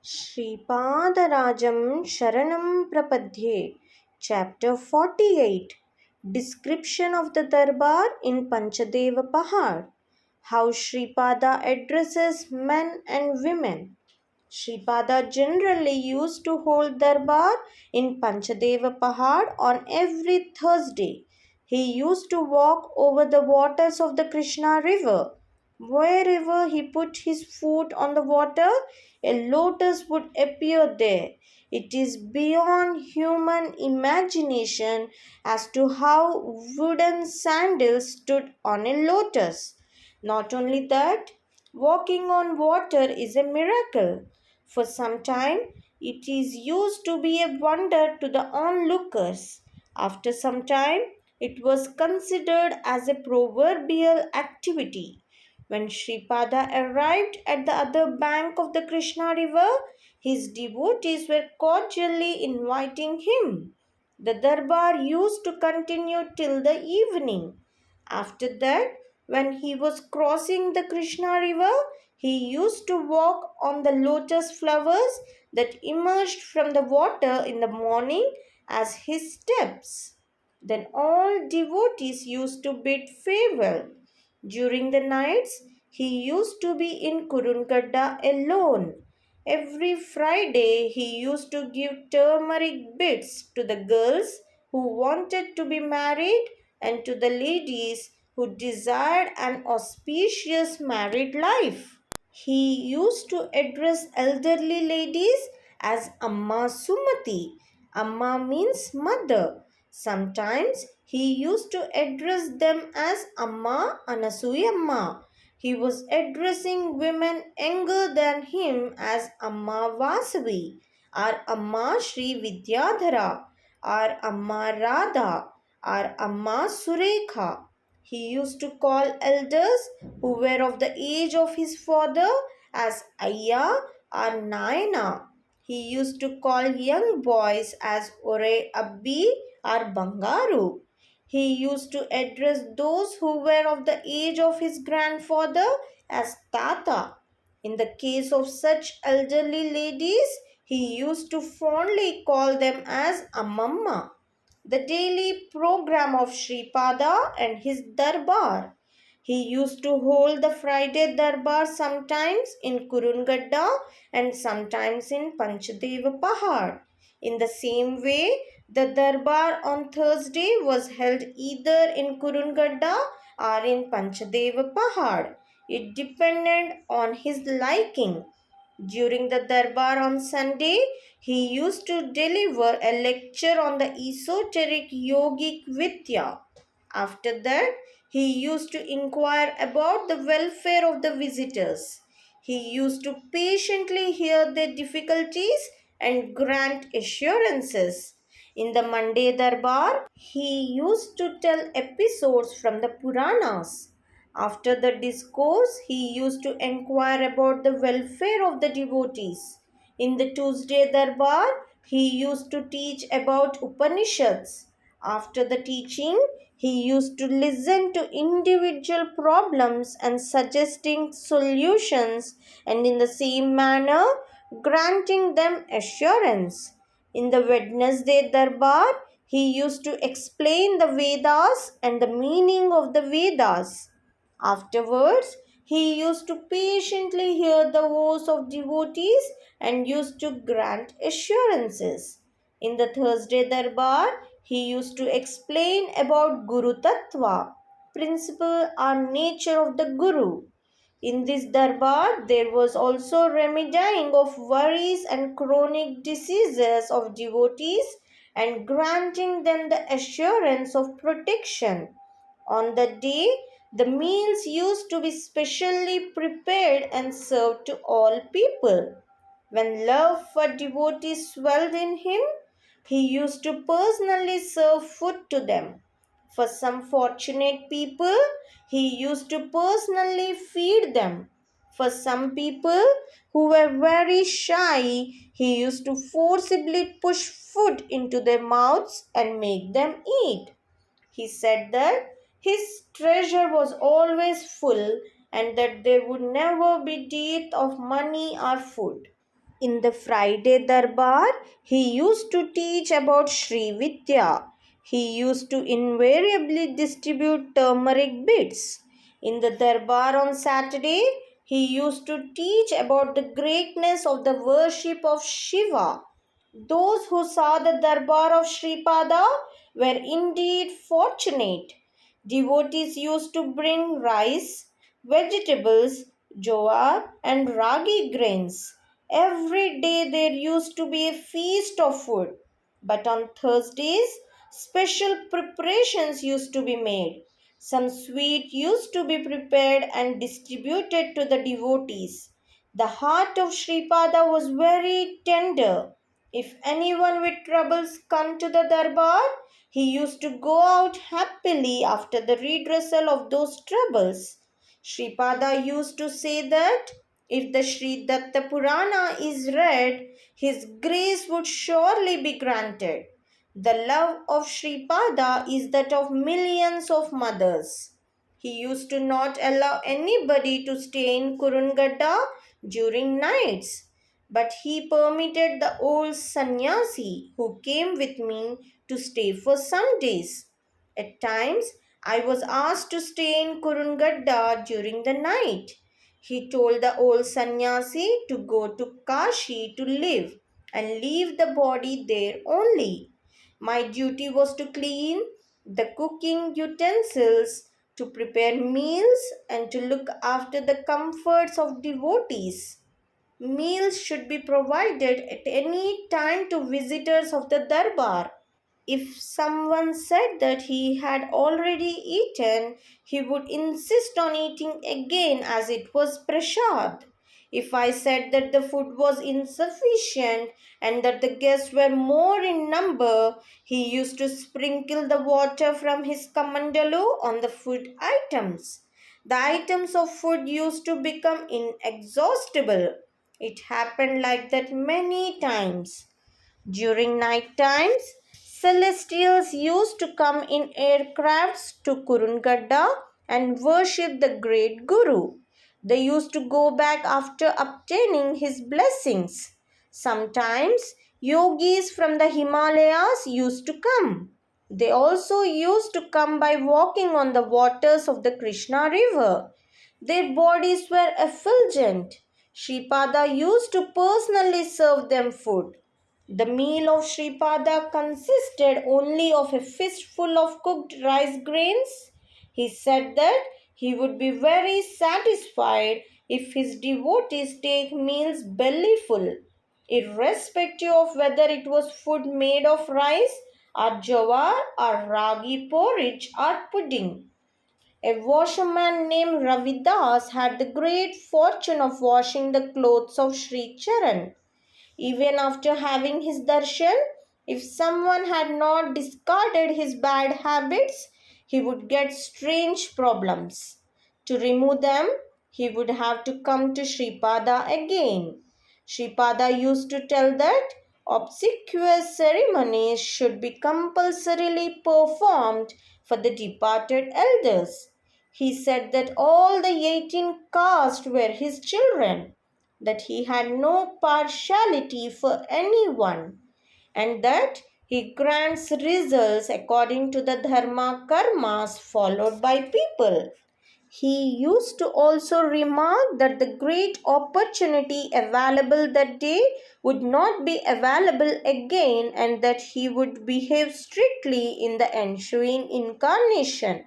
Sripada Sharanam Prapadhye, Chapter 48. Description of the Darbar in Panchadeva Pahad. How Sripada addresses men and women. Sripada generally used to hold Darbar in Panchadeva Pahad on every Thursday. He used to walk over the waters of the Krishna river. Wherever he put his foot on the water, a lotus would appear there. It is beyond human imagination as to how wooden sandals stood on a lotus. Not only that, walking on water is a miracle. For some time, it is used to be a wonder to the onlookers. After some time, it was considered as a proverbial activity. When Sripada arrived at the other bank of the Krishna river, his devotees were cordially inviting him. The darbar used to continue till the evening. After that, when he was crossing the Krishna river, he used to walk on the lotus flowers that emerged from the water in the morning as his steps. Then all devotees used to bid farewell. During the nights, he used to be in Kurungadda alone. Every Friday, he used to give turmeric bits to the girls who wanted to be married and to the ladies who desired an auspicious married life. He used to address elderly ladies as Amma Sumati. Amma means mother. Sometimes he used to address them as Amma Anasuyamma. He was addressing women younger than him as Amma Vasavi, or Amma Sri Vidyadhara, or Amma Radha, or Amma Surekha. He used to call elders who were of the age of his father as Ayya or Naina. He used to call young boys as Ore Abbi or Bangaru. He used to address those who were of the age of his grandfather as Tata. In the case of such elderly ladies, he used to fondly call them as Amamma. The daily program of Sripada and his Darbar. He used to hold the Friday Darbar sometimes in Kurungadda and sometimes in Panchadeva Pahad. In the same way, the Darbar on Thursday was held either in Kurungadda or in Panchadeva Pahad. It depended on his liking. During the Darbar on Sunday, he used to deliver a lecture on the esoteric yogic Vidya. After that, he used to inquire about the welfare of the visitors. He used to patiently hear their difficulties and grant assurances. In the Monday Darbar, he used to tell episodes from the Puranas. After the discourse, he used to inquire about the welfare of the devotees. In the Tuesday Darbar, he used to teach about Upanishads. After the teaching, he used to listen to individual problems and suggesting solutions, and in the same manner, granting them assurance. In the Wednesday Darbar, he used to explain the Vedas and the meaning of the Vedas. Afterwards, he used to patiently hear the voice of devotees and used to grant assurances. In the Thursday Darbar, he used to explain about Guru Tattva, principle or nature of the Guru. In this Darbar, there was also remedying of worries and chronic diseases of devotees and granting them the assurance of protection. On the day, the meals used to be specially prepared and served to all people. When love for devotees swelled in him, he used to personally serve food to them. For some fortunate people, he used to personally feed them. For some people who were very shy, he used to forcibly push food into their mouths and make them eat. He said that his treasure was always full and that there would never be dearth of money or food. In the Friday Darbar, he used to teach about Sri Vidya. He used to invariably distribute turmeric bits. In the Darbar on Saturday, he used to teach about the greatness of the worship of Shiva. Those who saw the Darbar of Sripada were indeed fortunate. Devotees used to bring rice, vegetables, jowar, and ragi grains. Every day there used to be a feast of food. But on Thursdays, special preparations used to be made. Some sweet used to be prepared and distributed to the devotees. The heart of Sripada was very tender. If anyone with troubles come to the Darbar, he used to go out happily after the redressal of those troubles. Sripada used to say that if the Sri Datta Purana is read, his grace would surely be granted. The love of Sripada is that of millions of mothers. He used to not allow anybody to stay in Kurungadda during nights, but he permitted the old sannyasi who came with me to stay for some days. At times, I was asked to stay in Kurungadda during the night. He told the old sannyasi to go to Kashi to live and leave the body there only. My duty was to clean the cooking utensils, to prepare meals, and to look after the comforts of devotees. Meals should be provided at any time to visitors of the Darbar. If someone said that he had already eaten, he would insist on eating again as it was prasad. If I said that the food was insufficient and that the guests were more in number, he used to sprinkle the water from his kamandalu on the food items. The items of food used to become inexhaustible. It happened like that many times. During night times, celestials used to come in aircrafts to Kurungadda and worship the great Guru. They used to go back after obtaining his blessings. Sometimes yogis from the Himalayas used to come. They also used to come by walking on the waters of the Krishna river. Their bodies were effulgent. Sripada used to personally serve them food. The meal of Sripada consisted only of a fistful of cooked rice grains. He said that he would be very satisfied if his devotees take meals bellyful, irrespective of whether it was food made of rice or jowar or ragi porridge or pudding. A washerman named Ravidas had the great fortune of washing the clothes of Sri Charan. Even after having his darshan, if someone had not discarded his bad habits, he would get strange problems. To remove them, he would have to come to Sripada again. Sripada used to tell that obsequious ceremonies should be compulsorily performed for the departed elders. He said that all the 18 caste were his children, that he had no partiality for anyone, and that he grants results according to the dharma karmas followed by people. He used to also remark that the great opportunity available that day would not be available again and that he would behave strictly in the ensuing incarnation.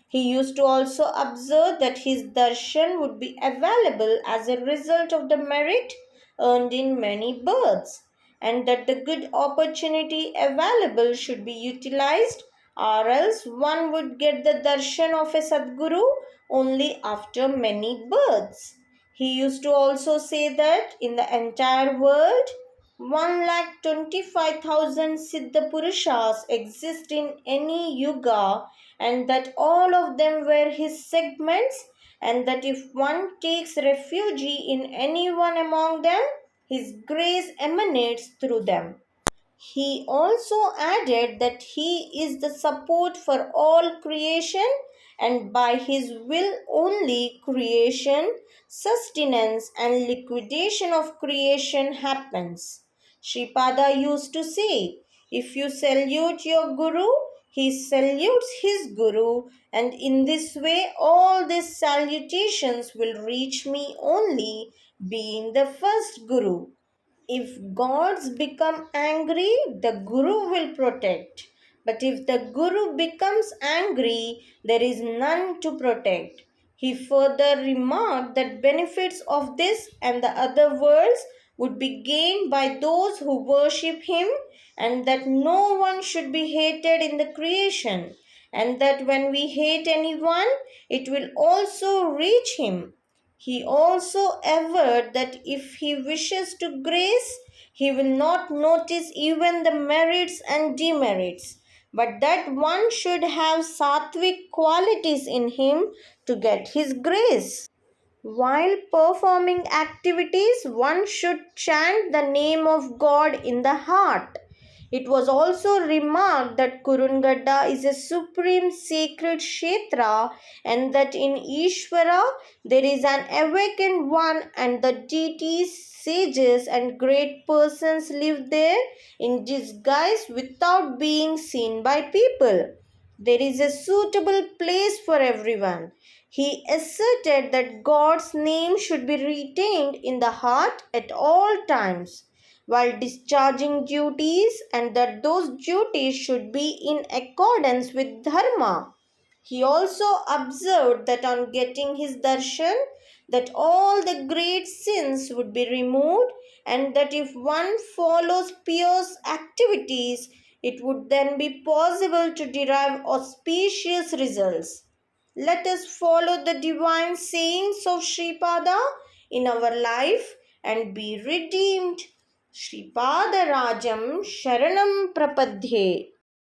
He used to also observe that his darshan would be available as a result of the merit earned in many births, and that the good opportunity available should be utilized, or else one would get the darshan of a Sadguru only after many births. He used to also say that in the entire world, 1,25,000 Siddha Purushas exist in any yuga, and that all of them were his segments, and that if one takes refuge in any one among them, his grace emanates through them. He also added that he is the support for all creation and by his will only creation, sustenance, and liquidation of creation happens. Sripada used to say, if you salute your Guru, he salutes his Guru, and in this way all these salutations will reach me only, being the first Guru. If gods become angry, the Guru will protect. But if the Guru becomes angry, there is none to protect. He further remarked that benefits of this and the other worlds would be gained by those who worship him, and that no one should be hated in the creation, and that when we hate anyone, it will also reach him. He also averred that if he wishes to grace, he will not notice even the merits and demerits, but that one should have sattvic qualities in him to get his grace. While performing activities, one should chant the name of God in the heart. It was also remarked that Kurungadda is a supreme sacred kshetra, and that in Ishvara there is an awakened one, and the deities, sages, and great persons live there in disguise without being seen by people. There is a suitable place for everyone. He asserted that God's name should be retained in the heart at all times while discharging duties, and that those duties should be in accordance with dharma. He also observed that on getting his darshan, that all the great sins would be removed, and that if one follows pious activities, it would then be possible to derive auspicious results. Let us follow the divine sayings of Sripada in our life and be redeemed. Sripada Rajam Sharanam Prapadhe.